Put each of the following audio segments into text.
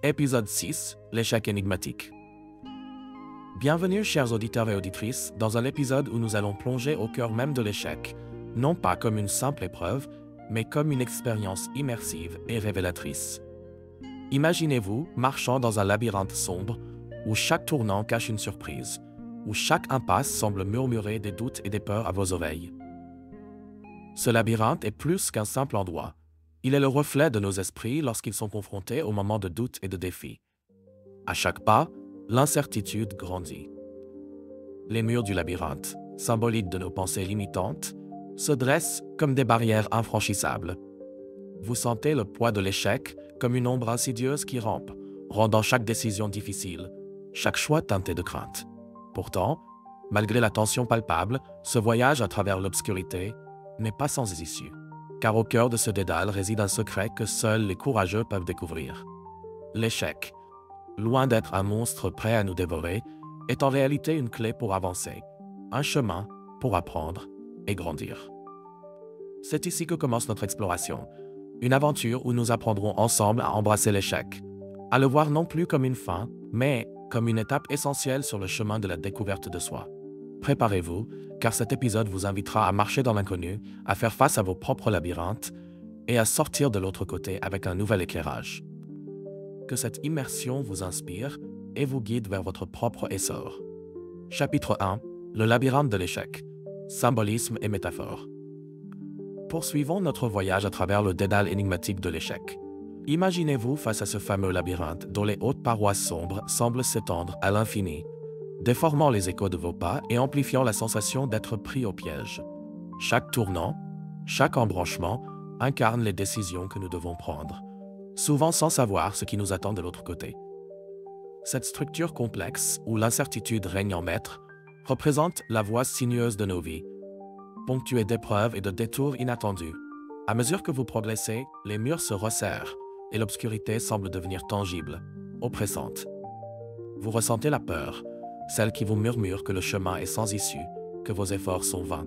Épisode 6, l'échec énigmatique. Bienvenue chers auditeurs et auditrices dans un épisode où nous allons plonger au cœur même de l'échec, non pas comme une simple épreuve, mais comme une expérience immersive et révélatrice. Imaginez-vous marchant dans un labyrinthe sombre où chaque tournant cache une surprise, où chaque impasse semble murmurer des doutes et des peurs à vos oreilles. Ce labyrinthe est plus qu'un simple endroit. Il est le reflet de nos esprits lorsqu'ils sont confrontés aux moments de doute et de défi. À chaque pas, l'incertitude grandit. Les murs du labyrinthe, symboliques de nos pensées limitantes, se dressent comme des barrières infranchissables. Vous sentez le poids de l'échec comme une ombre insidieuse qui rampe, rendant chaque décision difficile, chaque choix teinté de crainte. Pourtant, malgré la tension palpable, ce voyage à travers l'obscurité n'est pas sans issue. Car au cœur de ce dédale réside un secret que seuls les courageux peuvent découvrir. L'échec, loin d'être un monstre prêt à nous dévorer, est en réalité une clé pour avancer, un chemin pour apprendre et grandir. C'est ici que commence notre exploration, une aventure où nous apprendrons ensemble à embrasser l'échec, à le voir non plus comme une fin, mais comme une étape essentielle sur le chemin de la découverte de soi. Préparez-vous, car cet épisode vous invitera à marcher dans l'inconnu, à faire face à vos propres labyrinthes et à sortir de l'autre côté avec un nouvel éclairage. Que cette immersion vous inspire et vous guide vers votre propre essor. Chapitre 1. Le labyrinthe de l'échec. Symbolisme et métaphore. Poursuivons notre voyage à travers le dédale énigmatique de l'échec. Imaginez-vous face à ce fameux labyrinthe dont les hautes parois sombres semblent s'étendre à l'infini, déformant les échos de vos pas et amplifiant la sensation d'être pris au piège. Chaque tournant, chaque embranchement incarne les décisions que nous devons prendre, souvent sans savoir ce qui nous attend de l'autre côté. Cette structure complexe, où l'incertitude règne en maître, représente la voie sinueuse de nos vies, ponctuée d'épreuves et de détours inattendus. À mesure que vous progressez, les murs se resserrent et l'obscurité semble devenir tangible, oppressante. Vous ressentez la peur, celle qui vous murmure que le chemin est sans issue, que vos efforts sont vains.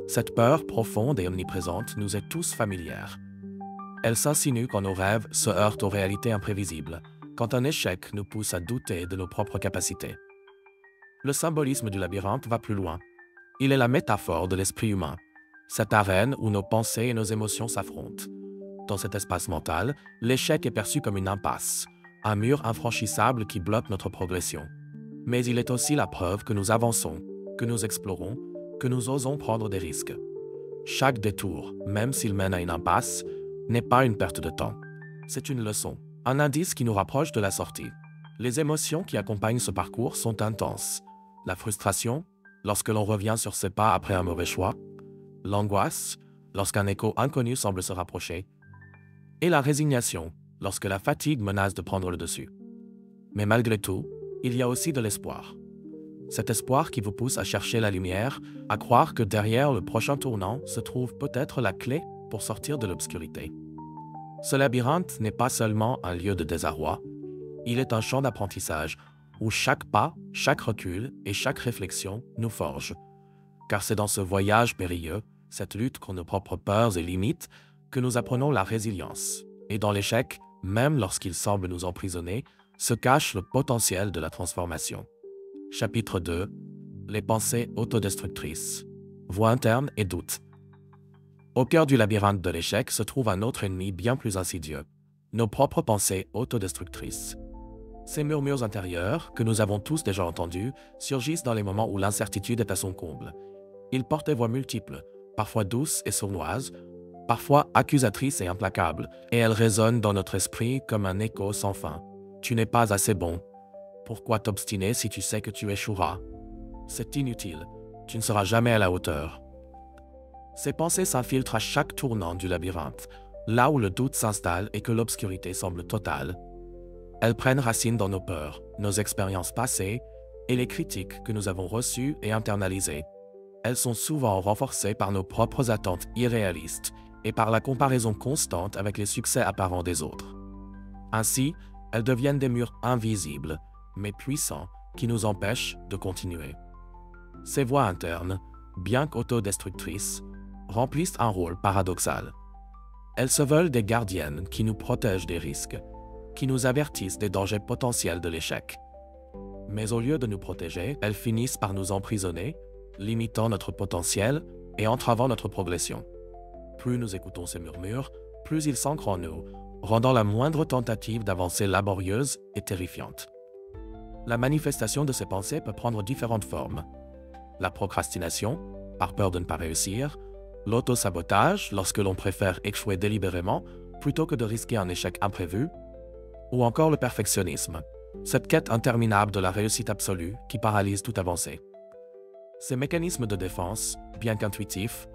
Cette peur profonde et omniprésente nous est tous familière. Elle s'insinue quand nos rêves se heurtent aux réalités imprévisibles, quand un échec nous pousse à douter de nos propres capacités. Le symbolisme du labyrinthe va plus loin. Il est la métaphore de l'esprit humain, cette arène où nos pensées et nos émotions s'affrontent. Dans cet espace mental, l'échec est perçu comme une impasse, un mur infranchissable qui bloque notre progression. Mais il est aussi la preuve que nous avançons, que nous explorons, que nous osons prendre des risques. Chaque détour, même s'il mène à une impasse, n'est pas une perte de temps. C'est une leçon, un indice qui nous rapproche de la sortie. Les émotions qui accompagnent ce parcours sont intenses. La frustration, lorsque l'on revient sur ses pas après un mauvais choix. L'angoisse, lorsqu'un écho inconnu semble se rapprocher. Et la résignation, lorsque la fatigue menace de prendre le dessus. Mais malgré tout, il y a aussi de l'espoir. Cet espoir qui vous pousse à chercher la lumière, à croire que derrière le prochain tournant se trouve peut-être la clé pour sortir de l'obscurité. Ce labyrinthe n'est pas seulement un lieu de désarroi, il est un champ d'apprentissage où chaque pas, chaque recul et chaque réflexion nous forge. Car c'est dans ce voyage périlleux, cette lutte contre nos propres peurs et limites, que nous apprenons la résilience. Et dans l'échec, même lorsqu'il semble nous emprisonner, se cache le potentiel de la transformation. Chapitre 2. Les pensées autodestructrices. Voix interne et doute. Au cœur du labyrinthe de l'échec se trouve un autre ennemi bien plus insidieux, nos propres pensées autodestructrices. Ces murmures intérieurs, que nous avons tous déjà entendus, surgissent dans les moments où l'incertitude est à son comble. Ils portent des voix multiples, parfois douces et sournoises, parfois accusatrices et implacables, et elles résonnent dans notre esprit comme un écho sans fin. Tu n'es pas assez bon. Pourquoi t'obstiner si tu sais que tu échoueras? C'est inutile. Tu ne seras jamais à la hauteur. Ces pensées s'infiltrent à chaque tournant du labyrinthe, là où le doute s'installe et que l'obscurité semble totale. Elles prennent racine dans nos peurs, nos expériences passées et les critiques que nous avons reçues et internalisées. Elles sont souvent renforcées par nos propres attentes irréalistes et par la comparaison constante avec les succès apparents des autres. Ainsi, elles deviennent des murs invisibles, mais puissants, qui nous empêchent de continuer. Ces voix internes, bien qu'autodestructrices, remplissent un rôle paradoxal. Elles se veulent des gardiennes qui nous protègent des risques, qui nous avertissent des dangers potentiels de l'échec. Mais au lieu de nous protéger, elles finissent par nous emprisonner, limitant notre potentiel et entravant notre progression. Plus nous écoutons ces murmures, plus ils s'ancrent en nous, rendant la moindre tentative d'avancer laborieuse et terrifiante. La manifestation de ces pensées peut prendre différentes formes. La procrastination, par peur de ne pas réussir, l'auto-sabotage, lorsque l'on préfère échouer délibérément plutôt que de risquer un échec imprévu, ou encore le perfectionnisme, cette quête interminable de la réussite absolue qui paralyse toute avancée. Ces mécanismes de défense, bien qu'intuitifs,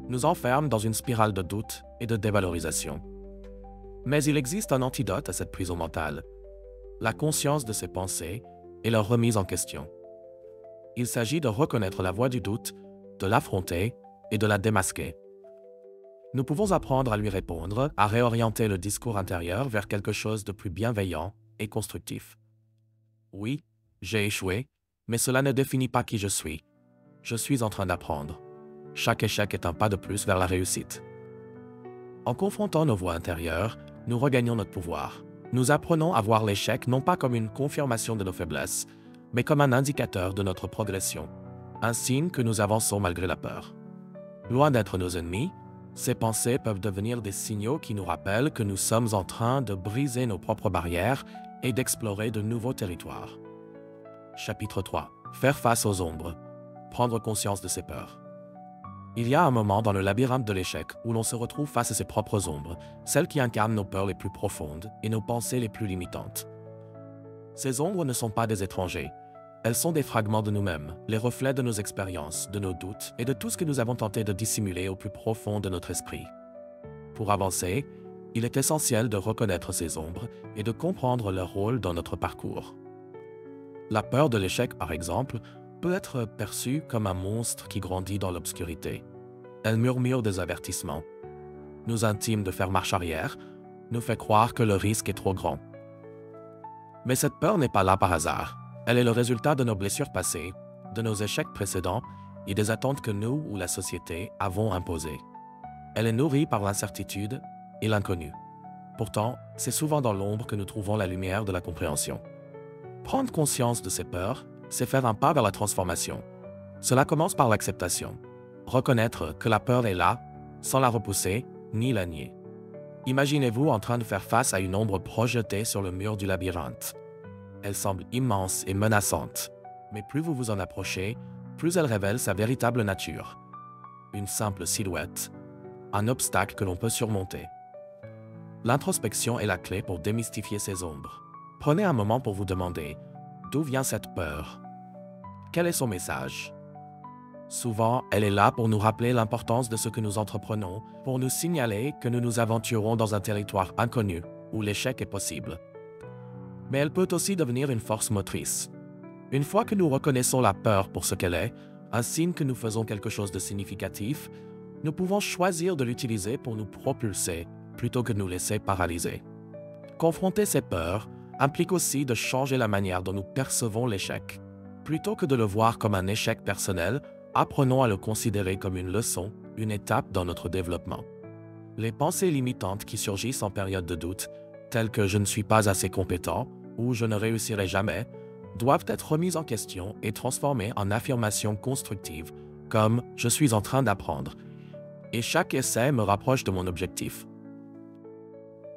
nous enferment dans une spirale de doute et de dévalorisation. Mais il existe un antidote à cette prison mentale, la conscience de ces pensées et leur remise en question. Il s'agit de reconnaître la voix du doute, de l'affronter et de la démasquer. Nous pouvons apprendre à lui répondre, à réorienter le discours intérieur vers quelque chose de plus bienveillant et constructif. Oui, j'ai échoué, mais cela ne définit pas qui je suis. Je suis en train d'apprendre. Chaque échec est un pas de plus vers la réussite. En confrontant nos voix intérieures, nous regagnons notre pouvoir. Nous apprenons à voir l'échec non pas comme une confirmation de nos faiblesses, mais comme un indicateur de notre progression, un signe que nous avançons malgré la peur. Loin d'être nos ennemis, ces pensées peuvent devenir des signaux qui nous rappellent que nous sommes en train de briser nos propres barrières et d'explorer de nouveaux territoires. Chapitre 3. Faire face aux ombres. Prendre conscience de ses peurs. Il y a un moment dans le labyrinthe de l'échec où l'on se retrouve face à ses propres ombres, celles qui incarnent nos peurs les plus profondes et nos pensées les plus limitantes. Ces ombres ne sont pas des étrangers. Elles sont des fragments de nous-mêmes, les reflets de nos expériences, de nos doutes et de tout ce que nous avons tenté de dissimuler au plus profond de notre esprit. Pour avancer, il est essentiel de reconnaître ces ombres et de comprendre leur rôle dans notre parcours. La peur de l'échec, par exemple, peut être perçue comme un monstre qui grandit dans l'obscurité. Elle murmure des avertissements, nous intime de faire marche arrière, nous fait croire que le risque est trop grand. Mais cette peur n'est pas là par hasard. Elle est le résultat de nos blessures passées, de nos échecs précédents et des attentes que nous ou la société avons imposées. Elle est nourrie par l'incertitude et l'inconnu. Pourtant, c'est souvent dans l'ombre que nous trouvons la lumière de la compréhension. Prendre conscience de ces peurs, c'est faire un pas vers la transformation. Cela commence par l'acceptation. Reconnaître que la peur est là, sans la repousser ni la nier. Imaginez-vous en train de faire face à une ombre projetée sur le mur du labyrinthe. Elle semble immense et menaçante, mais plus vous vous en approchez, plus elle révèle sa véritable nature. Une simple silhouette, un obstacle que l'on peut surmonter. L'introspection est la clé pour démystifier ces ombres. Prenez un moment pour vous demander, d'où vient cette peur? Quel est son message? Souvent, elle est là pour nous rappeler l'importance de ce que nous entreprenons, pour nous signaler que nous nous aventurons dans un territoire inconnu, où l'échec est possible. Mais elle peut aussi devenir une force motrice. Une fois que nous reconnaissons la peur pour ce qu'elle est, un signe que nous faisons quelque chose de significatif, nous pouvons choisir de l'utiliser pour nous propulser, plutôt que de nous laisser paralyser. Confronter ces peurs implique aussi de changer la manière dont nous percevons l'échec. Plutôt que de le voir comme un échec personnel, apprenons à le considérer comme une leçon, une étape dans notre développement. Les pensées limitantes qui surgissent en période de doute, telles que « je ne suis pas assez compétent » ou « je ne réussirai jamais », doivent être remises en question et transformées en affirmations constructives, comme « je suis en train d'apprendre » et chaque essai me rapproche de mon objectif.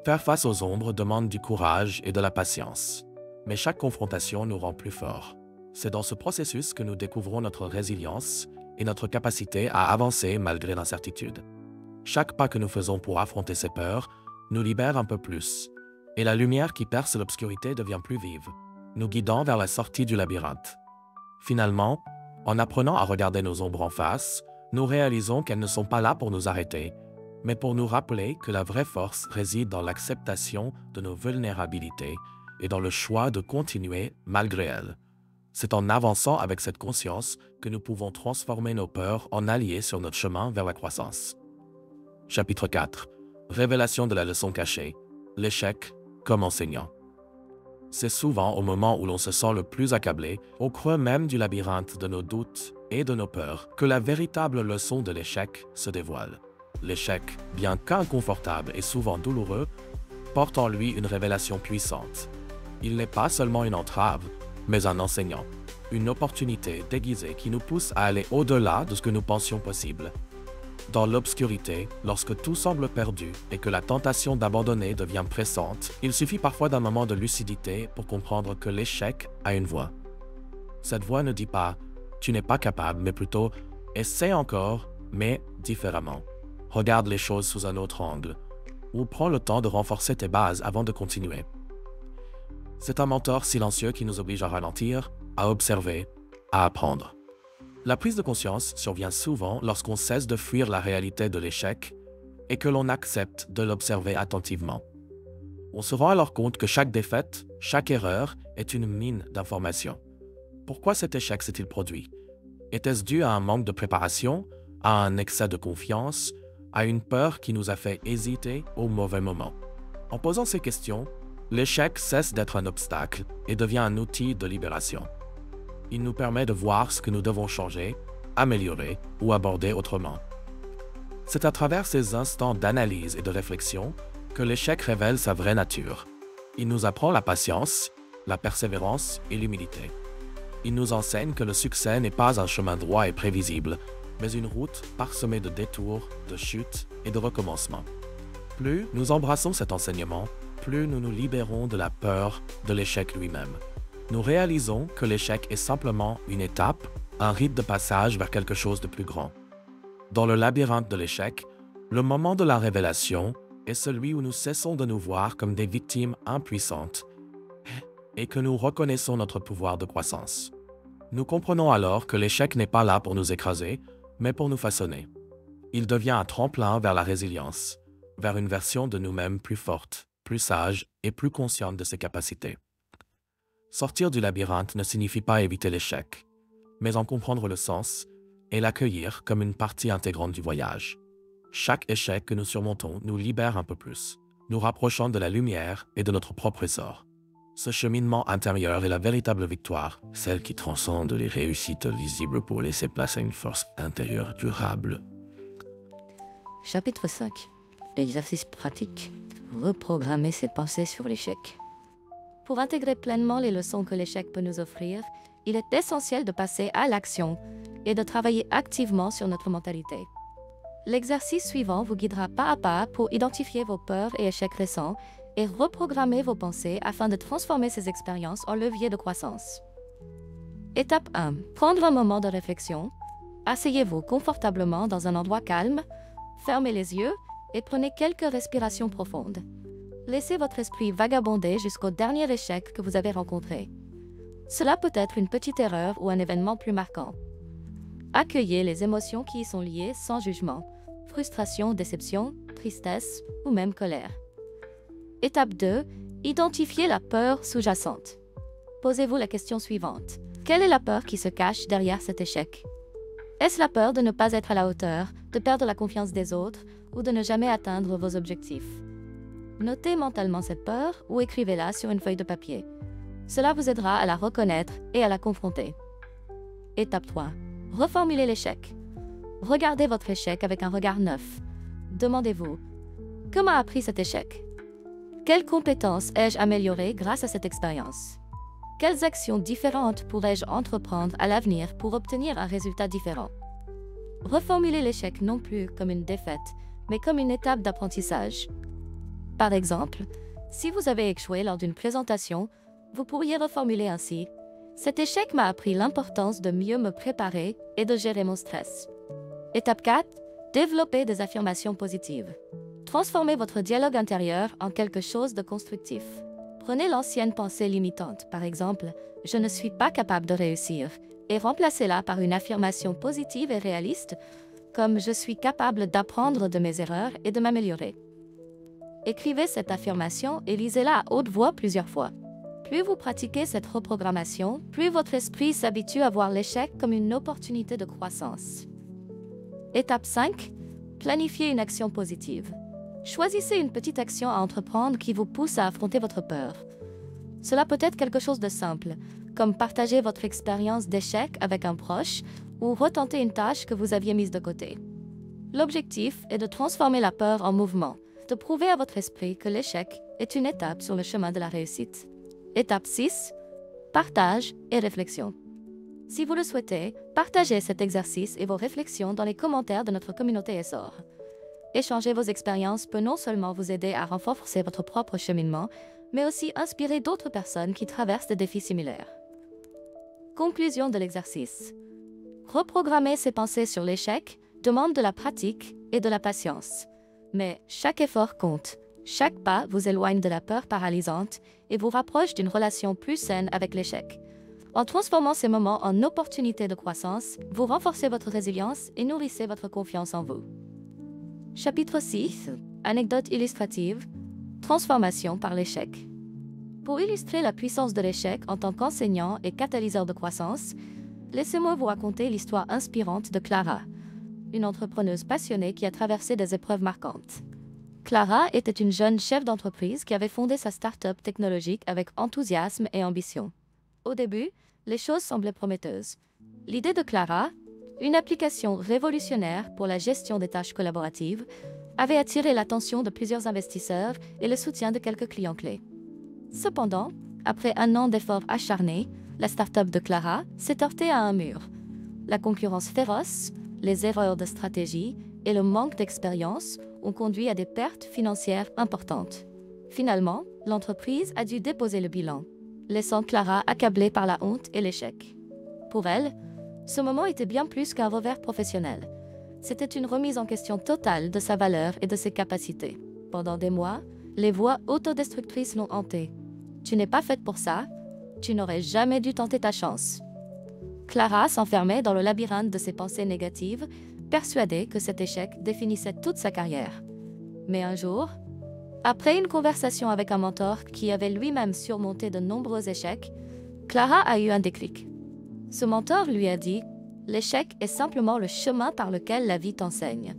Faire face aux ombres demande du courage et de la patience, mais chaque confrontation nous rend plus forts. C'est dans ce processus que nous découvrons notre résilience et notre capacité à avancer malgré l'incertitude. Chaque pas que nous faisons pour affronter ces peurs nous libère un peu plus, et la lumière qui perce l'obscurité devient plus vive, nous guidant vers la sortie du labyrinthe. Finalement, en apprenant à regarder nos ombres en face, nous réalisons qu'elles ne sont pas là pour nous arrêter, mais pour nous rappeler que la vraie force réside dans l'acceptation de nos vulnérabilités et dans le choix de continuer malgré elles. C'est en avançant avec cette conscience que nous pouvons transformer nos peurs en alliés sur notre chemin vers la croissance. Chapitre 4. Révélation de la leçon cachée. L'échec comme enseignant. C'est souvent au moment où l'on se sent le plus accablé, au creux même du labyrinthe de nos doutes et de nos peurs, que la véritable leçon de l'échec se dévoile. L'échec, bien qu'inconfortable et souvent douloureux, porte en lui une révélation puissante. Il n'est pas seulement une entrave, mais un enseignant, une opportunité déguisée qui nous pousse à aller au-delà de ce que nous pensions possible. Dans l'obscurité, lorsque tout semble perdu et que la tentation d'abandonner devient pressante, il suffit parfois d'un moment de lucidité pour comprendre que l'échec a une voix. Cette voix ne dit pas « tu n'es pas capable », mais plutôt « essaie encore, mais différemment. Regarde les choses sous un autre angle » ou « prends le temps de renforcer tes bases avant de continuer ». C'est un mentor silencieux qui nous oblige à ralentir, à observer, à apprendre. La prise de conscience survient souvent lorsqu'on cesse de fuir la réalité de l'échec et que l'on accepte de l'observer attentivement. On se rend alors compte que chaque défaite, chaque erreur est une mine d'informations. Pourquoi cet échec s'est-il produit? Était-ce dû à un manque de préparation, à un excès de confiance, à une peur qui nous a fait hésiter au mauvais moment? En posant ces questions, l'échec cesse d'être un obstacle et devient un outil de libération. Il nous permet de voir ce que nous devons changer, améliorer ou aborder autrement. C'est à travers ces instants d'analyse et de réflexion que l'échec révèle sa vraie nature. Il nous apprend la patience, la persévérance et l'humilité. Il nous enseigne que le succès n'est pas un chemin droit et prévisible, mais une route parsemée de détours, de chutes et de recommencements. Plus nous embrassons cet enseignement, plus nous nous libérons de la peur de l'échec lui-même. Nous réalisons que l'échec est simplement une étape, un rite de passage vers quelque chose de plus grand. Dans le labyrinthe de l'échec, le moment de la révélation est celui où nous cessons de nous voir comme des victimes impuissantes et que nous reconnaissons notre pouvoir de croissance. Nous comprenons alors que l'échec n'est pas là pour nous écraser, mais pour nous façonner. Il devient un tremplin vers la résilience, vers une version de nous-mêmes plus forte, plus sage et plus consciente de ses capacités. Sortir du labyrinthe ne signifie pas éviter l'échec, mais en comprendre le sens et l'accueillir comme une partie intégrante du voyage. Chaque échec que nous surmontons nous libère un peu plus, nous rapprochant de la lumière et de notre propre essor. Ce cheminement intérieur est la véritable victoire, celle qui transcende les réussites visibles pour laisser place à une force intérieure durable. Chapitre 5. L'exercice pratique. Reprogrammer ses pensées sur l'échec. Pour intégrer pleinement les leçons que l'échec peut nous offrir, il est essentiel de passer à l'action et de travailler activement sur notre mentalité. L'exercice suivant vous guidera pas à pas pour identifier vos peurs et échecs récents et reprogrammer vos pensées afin de transformer ces expériences en levier de croissance. Étape 1. Prendre un moment de réflexion. Asseyez-vous confortablement dans un endroit calme, fermez les yeux et prenez quelques respirations profondes. Laissez votre esprit vagabonder jusqu'au dernier échec que vous avez rencontré. Cela peut être une petite erreur ou un événement plus marquant. Accueillez les émotions qui y sont liées sans jugement. Frustration, déception, tristesse ou même colère. Étape 2. Identifiez la peur sous-jacente. Posez-vous la question suivante. Quelle est la peur qui se cache derrière cet échec? Est-ce la peur de ne pas être à la hauteur, de perdre la confiance des autres ou de ne jamais atteindre vos objectifs? Notez mentalement cette peur ou écrivez-la sur une feuille de papier. Cela vous aidera à la reconnaître et à la confronter. Étape 3. Reformulez l'échec. Regardez votre échec avec un regard neuf. Demandez-vous, que m'a appris cet échec? Quelles compétences ai-je améliorées grâce à cette expérience? Quelles actions différentes pourrais-je entreprendre à l'avenir pour obtenir un résultat différent? Reformulez l'échec non plus comme une défaite, mais comme une étape d'apprentissage. Par exemple, si vous avez échoué lors d'une présentation, vous pourriez reformuler ainsi. Cet échec m'a appris l'importance de mieux me préparer et de gérer mon stress. Étape 4. Développez des affirmations positives. Transformez votre dialogue intérieur en quelque chose de constructif. Prenez l'ancienne pensée limitante, par exemple « je ne suis pas capable de réussir » et remplacez-la par une affirmation positive et réaliste comme « je suis capable d'apprendre de mes erreurs et de m'améliorer ». Écrivez cette affirmation et lisez-la à haute voix plusieurs fois. Plus vous pratiquez cette reprogrammation, plus votre esprit s'habitue à voir l'échec comme une opportunité de croissance. Étape 5. Planifiez une action positive. Choisissez une petite action à entreprendre qui vous pousse à affronter votre peur. Cela peut être quelque chose de simple, comme partager votre expérience d'échec avec un proche ou retenter une tâche que vous aviez mise de côté. L'objectif est de transformer la peur en mouvement, de prouver à votre esprit que l'échec est une étape sur le chemin de la réussite. Étape 6. Partage et réflexion. Si vous le souhaitez, partagez cet exercice et vos réflexions dans les commentaires de notre communauté Essor. Échanger vos expériences peut non seulement vous aider à renforcer votre propre cheminement, mais aussi inspirer d'autres personnes qui traversent des défis similaires. Conclusion de l'exercice. Reprogrammer ses pensées sur l'échec demande de la pratique et de la patience. Mais chaque effort compte. Chaque pas vous éloigne de la peur paralysante et vous rapproche d'une relation plus saine avec l'échec. En transformant ces moments en opportunités de croissance, vous renforcez votre résilience et nourrissez votre confiance en vous. Chapitre 6. Anecdote illustrative. Transformation par l'échec. Pour illustrer la puissance de l'échec en tant qu'enseignant et catalyseur de croissance, laissez-moi vous raconter l'histoire inspirante de Clara, une entrepreneuse passionnée qui a traversé des épreuves marquantes. Clara était une jeune chef d'entreprise qui avait fondé sa start-up technologique avec enthousiasme et ambition. Au début, les choses semblaient prometteuses. L'idée de Clara, une application révolutionnaire pour la gestion des tâches collaboratives, avait attiré l'attention de plusieurs investisseurs et le soutien de quelques clients clés. Cependant, après un an d'efforts acharnés, la start-up de Clara s'est heurtée à un mur. La concurrence féroce, les erreurs de stratégie et le manque d'expérience ont conduit à des pertes financières importantes. Finalement, l'entreprise a dû déposer le bilan, laissant Clara accablée par la honte et l'échec. Pour elle, ce moment était bien plus qu'un revers professionnel. C'était une remise en question totale de sa valeur et de ses capacités. Pendant des mois, les voix autodestructrices l'ont hantée. « Tu n'es pas faite pour ça, tu n'aurais jamais dû tenter ta chance. » Clara s'enfermait dans le labyrinthe de ses pensées négatives, persuadée que cet échec définissait toute sa carrière. Mais un jour, après une conversation avec un mentor qui avait lui-même surmonté de nombreux échecs, Clara a eu un déclic. Ce mentor lui a dit « L'échec est simplement le chemin par lequel la vie t'enseigne.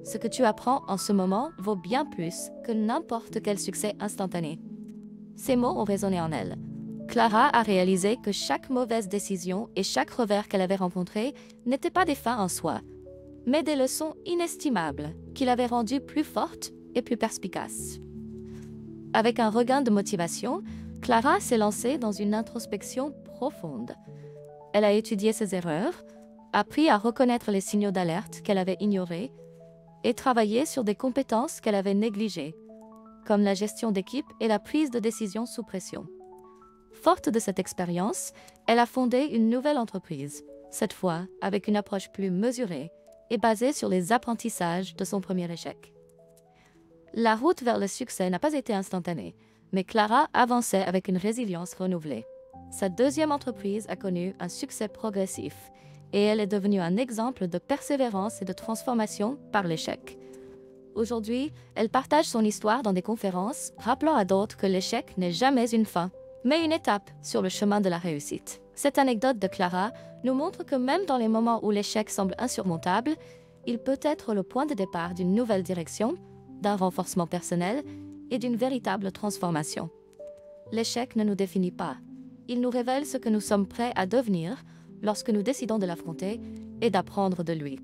Ce que tu apprends en ce moment vaut bien plus que n'importe quel succès instantané. » Ces mots ont résonné en elle. Clara a réalisé que chaque mauvaise décision et chaque revers qu'elle avait rencontré n'étaient pas des fins en soi, mais des leçons inestimables qui l'avaient rendue plus forte et plus perspicace. Avec un regain de motivation, Clara s'est lancée dans une introspection profonde. Elle a étudié ses erreurs, appris à reconnaître les signaux d'alerte qu'elle avait ignorés et travaillé sur des compétences qu'elle avait négligées, comme la gestion d'équipe et la prise de décision sous pression. Forte de cette expérience, elle a fondé une nouvelle entreprise, cette fois avec une approche plus mesurée et basée sur les apprentissages de son premier échec. La route vers le succès n'a pas été instantanée, mais Clara avançait avec une résilience renouvelée. Sa deuxième entreprise a connu un succès progressif et elle est devenue un exemple de persévérance et de transformation par l'échec. Aujourd'hui, elle partage son histoire dans des conférences, rappelant à d'autres que l'échec n'est jamais une fin, mais une étape sur le chemin de la réussite. Cette anecdote de Clara nous montre que même dans les moments où l'échec semble insurmontable, il peut être le point de départ d'une nouvelle direction, d'un renforcement personnel et d'une véritable transformation. L'échec ne nous définit pas. Il nous révèle ce que nous sommes prêts à devenir lorsque nous décidons de l'affronter et d'apprendre de lui.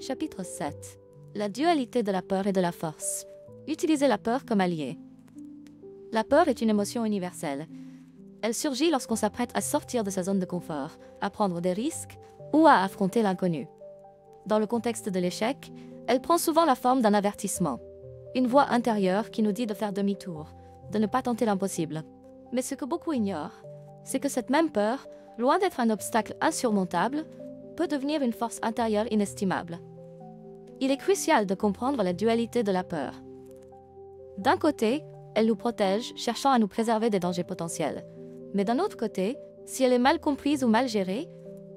Chapitre 7. La dualité de la peur et de la force. Utilisez la peur comme allié. La peur est une émotion universelle. Elle surgit lorsqu'on s'apprête à sortir de sa zone de confort, à prendre des risques ou à affronter l'inconnu. Dans le contexte de l'échec, elle prend souvent la forme d'un avertissement, une voix intérieure qui nous dit de faire demi-tour, de ne pas tenter l'impossible. Mais ce que beaucoup ignorent, c'est que cette même peur, loin d'être un obstacle insurmontable, peut devenir une force intérieure inestimable. Il est crucial de comprendre la dualité de la peur. D'un côté, elle nous protège, cherchant à nous préserver des dangers potentiels. Mais d'un autre côté, si elle est mal comprise ou mal gérée,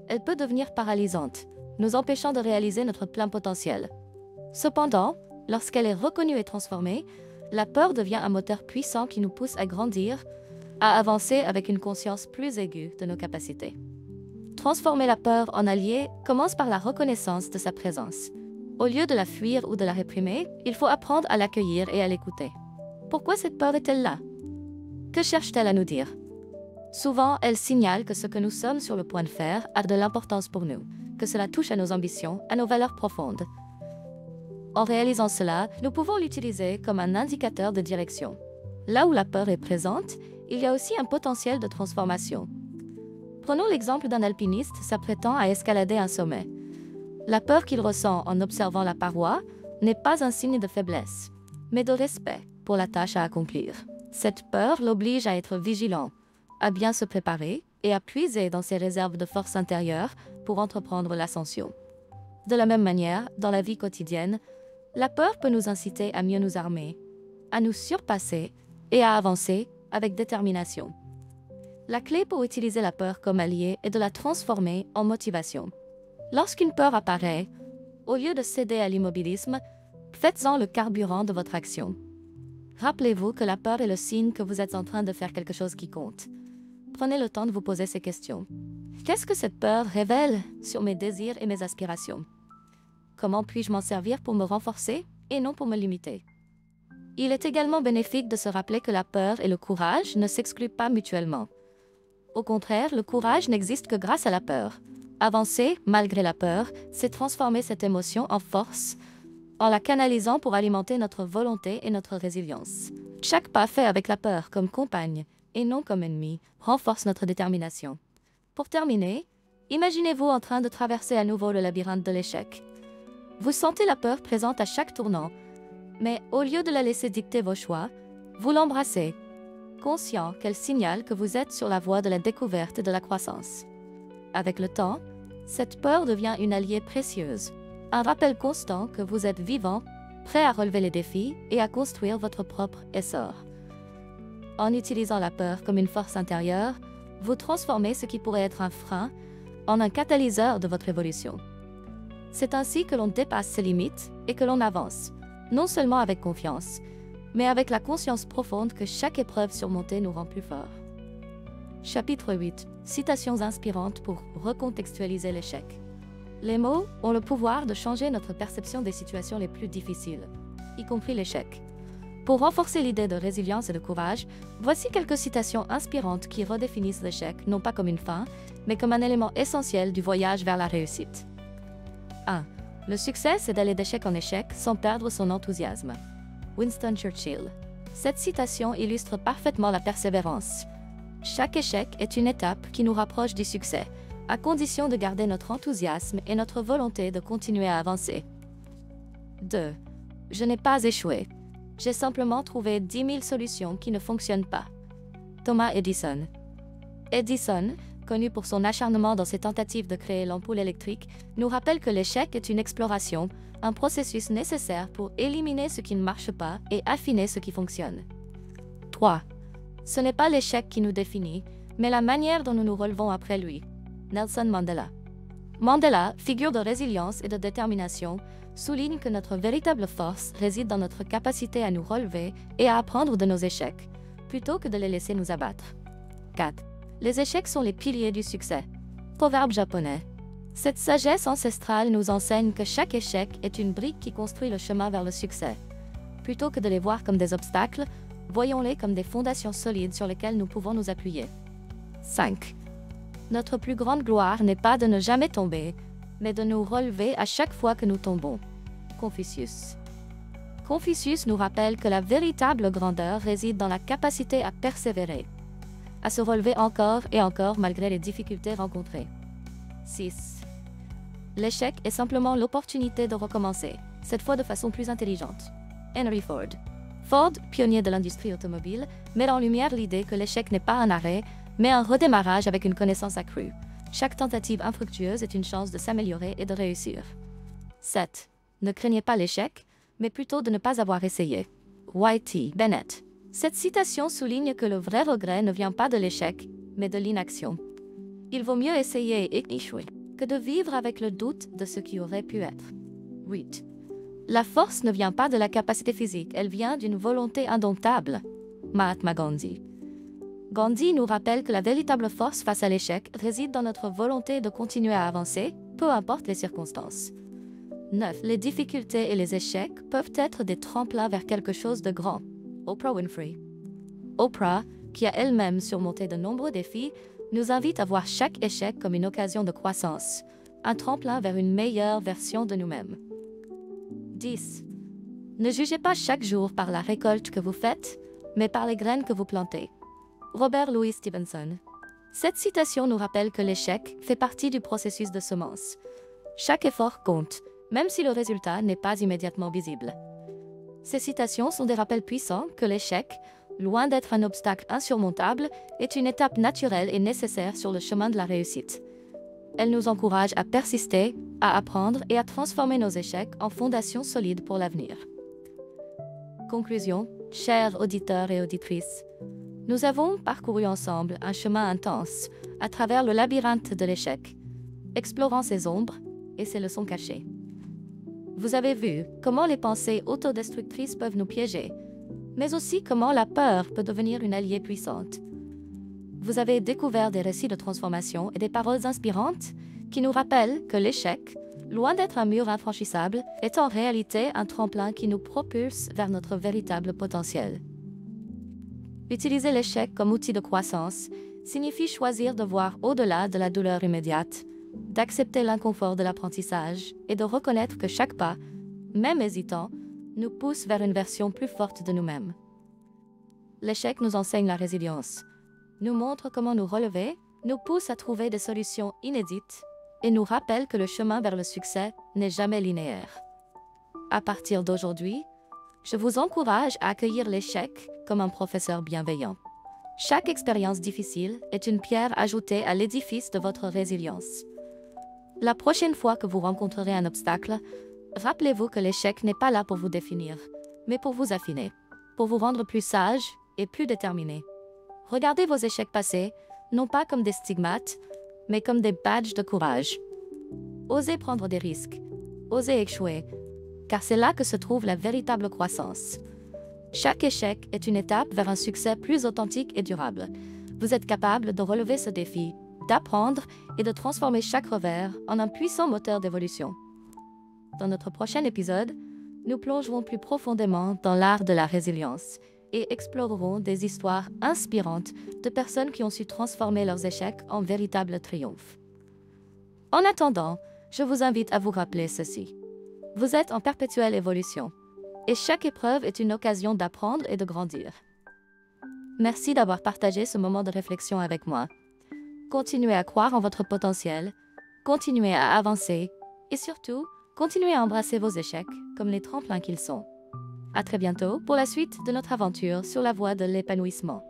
elle peut devenir paralysante, nous empêchant de réaliser notre plein potentiel. Cependant, lorsqu'elle est reconnue et transformée, la peur devient un moteur puissant qui nous pousse à grandir, à avancer avec une conscience plus aiguë de nos capacités. Transformer la peur en allié commence par la reconnaissance de sa présence. Au lieu de la fuir ou de la réprimer, il faut apprendre à l'accueillir et à l'écouter. Pourquoi cette peur est-elle là? Que cherche-t-elle à nous dire? Souvent, elle signale que ce que nous sommes sur le point de faire a de l'importance pour nous, que cela touche à nos ambitions, à nos valeurs profondes. En réalisant cela, nous pouvons l'utiliser comme un indicateur de direction. Là où la peur est présente, il y a aussi un potentiel de transformation. Prenons l'exemple d'un alpiniste s'apprêtant à escalader un sommet. La peur qu'il ressent en observant la paroi n'est pas un signe de faiblesse, mais de respect pour la tâche à accomplir. Cette peur l'oblige à être vigilant, à bien se préparer et à puiser dans ses réserves de force intérieure pour entreprendre l'ascension. De la même manière, dans la vie quotidienne, la peur peut nous inciter à mieux nous armer, à nous surpasser et à avancer avec détermination. La clé pour utiliser la peur comme allié est de la transformer en motivation. Lorsqu'une peur apparaît, au lieu de céder à l'immobilisme, faites-en le carburant de votre action. Rappelez-vous que la peur est le signe que vous êtes en train de faire quelque chose qui compte. Prenez le temps de vous poser ces questions. Qu'est-ce que cette peur révèle sur mes désirs et mes aspirations? Comment puis-je m'en servir pour me renforcer et non pour me limiter? Il est également bénéfique de se rappeler que la peur et le courage ne s'excluent pas mutuellement. Au contraire, le courage n'existe que grâce à la peur. Avancer, malgré la peur, c'est transformer cette émotion en force, en la canalisant pour alimenter notre volonté et notre résilience. Chaque pas fait avec la peur comme compagne, et non comme ennemi, renforce notre détermination. Pour terminer, imaginez-vous en train de traverser à nouveau le labyrinthe de l'échec. Vous sentez la peur présente à chaque tournant, mais au lieu de la laisser dicter vos choix, vous l'embrassez, conscient qu'elle signale que vous êtes sur la voie de la découverte et de la croissance. Avec le temps, cette peur devient une alliée précieuse, un rappel constant que vous êtes vivant, prêt à relever les défis et à construire votre propre essor. En utilisant la peur comme une force intérieure, vous transformez ce qui pourrait être un frein en un catalyseur de votre évolution. C'est ainsi que l'on dépasse ses limites et que l'on avance, non seulement avec confiance, mais avec la conscience profonde que chaque épreuve surmontée nous rend plus forts. Chapitre 8. Citations inspirantes pour recontextualiser l'échec. Les mots ont le pouvoir de changer notre perception des situations les plus difficiles, y compris l'échec. Pour renforcer l'idée de résilience et de courage, voici quelques citations inspirantes qui redéfinissent l'échec non pas comme une fin, mais comme un élément essentiel du voyage vers la réussite. 1. Le succès, c'est d'aller d'échec en échec sans perdre son enthousiasme. Winston Churchill. Cette citation illustre parfaitement la persévérance. Chaque échec est une étape qui nous rapproche du succès, à condition de garder notre enthousiasme et notre volonté de continuer à avancer. 2. Je n'ai pas échoué. J'ai simplement trouvé 10 000 solutions qui ne fonctionnent pas. Thomas Edison. Edison, connu pour son acharnement dans ses tentatives de créer l'ampoule électrique, nous rappelle que l'échec est une exploration, un processus nécessaire pour éliminer ce qui ne marche pas et affiner ce qui fonctionne. 3. Ce n'est pas l'échec qui nous définit, mais la manière dont nous nous relevons après lui. Nelson Mandela. Mandela, figure de résilience et de détermination, souligne que notre véritable force réside dans notre capacité à nous relever et à apprendre de nos échecs, plutôt que de les laisser nous abattre. 4. Les échecs sont les piliers du succès. Proverbe japonais. Cette sagesse ancestrale nous enseigne que chaque échec est une brique qui construit le chemin vers le succès. Plutôt que de les voir comme des obstacles, voyons-les comme des fondations solides sur lesquelles nous pouvons nous appuyer. 5. Notre plus grande gloire n'est pas de ne jamais tomber, mais de nous relever à chaque fois que nous tombons. Confucius. Confucius nous rappelle que la véritable grandeur réside dans la capacité à persévérer, à se relever encore et encore malgré les difficultés rencontrées. 6. L'échec est simplement l'opportunité de recommencer, cette fois de façon plus intelligente. Henry Ford. Ford, pionnier de l'industrie automobile, met en lumière l'idée que l'échec n'est pas un arrêt, mais un redémarrage avec une connaissance accrue. Chaque tentative infructueuse est une chance de s'améliorer et de réussir. 7. Ne craignez pas l'échec, mais plutôt de ne pas avoir essayé. Y.T. Bennett. Cette citation souligne que le vrai regret ne vient pas de l'échec, mais de l'inaction. Il vaut mieux essayer et échouer que de vivre avec le doute de ce qui aurait pu être. 8. La force ne vient pas de la capacité physique, elle vient d'une volonté indomptable. Mahatma Gandhi. Gandhi nous rappelle que la véritable force face à l'échec réside dans notre volonté de continuer à avancer, peu importe les circonstances. 9. Les difficultés et les échecs peuvent être des tremplins vers quelque chose de grand. Oprah Winfrey. Oprah, qui a elle-même surmonté de nombreux défis, nous invite à voir chaque échec comme une occasion de croissance, un tremplin vers une meilleure version de nous-mêmes. 10. Ne jugez pas chaque jour par la récolte que vous faites, mais par les graines que vous plantez. Robert Louis Stevenson. Cette citation nous rappelle que l'échec fait partie du processus de semence. Chaque effort compte, même si le résultat n'est pas immédiatement visible. Ces citations sont des rappels puissants que l'échec, loin d'être un obstacle insurmontable, est une étape naturelle et nécessaire sur le chemin de la réussite. Elles nous encouragent à persister, à apprendre et à transformer nos échecs en fondations solides pour l'avenir. Conclusion, chers auditeurs et auditrices, nous avons parcouru ensemble un chemin intense à travers le labyrinthe de l'échec, explorant ses ombres et ses leçons cachées. Vous avez vu comment les pensées autodestructrices peuvent nous piéger, mais aussi comment la peur peut devenir une alliée puissante. Vous avez découvert des récits de transformation et des paroles inspirantes qui nous rappellent que l'échec, loin d'être un mur infranchissable, est en réalité un tremplin qui nous propulse vers notre véritable potentiel. Utiliser l'échec comme outil de croissance signifie choisir de voir au-delà de la douleur immédiate, d'accepter l'inconfort de l'apprentissage et de reconnaître que chaque pas, même hésitant, nous pousse vers une version plus forte de nous-mêmes. L'échec nous enseigne la résilience, nous montre comment nous relever, nous pousse à trouver des solutions inédites et nous rappelle que le chemin vers le succès n'est jamais linéaire. À partir d'aujourd'hui, je vous encourage à accueillir l'échec comme un professeur bienveillant. Chaque expérience difficile est une pierre ajoutée à l'édifice de votre résilience. La prochaine fois que vous rencontrerez un obstacle, rappelez-vous que l'échec n'est pas là pour vous définir, mais pour vous affiner, pour vous rendre plus sage et plus déterminé. Regardez vos échecs passés, non pas comme des stigmates, mais comme des badges de courage. Osez prendre des risques, osez échouer, car c'est là que se trouve la véritable croissance. Chaque échec est une étape vers un succès plus authentique et durable. Vous êtes capable de relever ce défi, d'apprendre et de transformer chaque revers en un puissant moteur d'évolution. Dans notre prochain épisode, nous plongerons plus profondément dans l'art de la résilience et explorerons des histoires inspirantes de personnes qui ont su transformer leurs échecs en véritables triomphes. En attendant, je vous invite à vous rappeler ceci. Vous êtes en perpétuelle évolution, et chaque épreuve est une occasion d'apprendre et de grandir. Merci d'avoir partagé ce moment de réflexion avec moi. Continuez à croire en votre potentiel, continuez à avancer, et surtout, continuez à embrasser vos échecs comme les tremplins qu'ils sont. À très bientôt pour la suite de notre aventure sur la voie de l'épanouissement.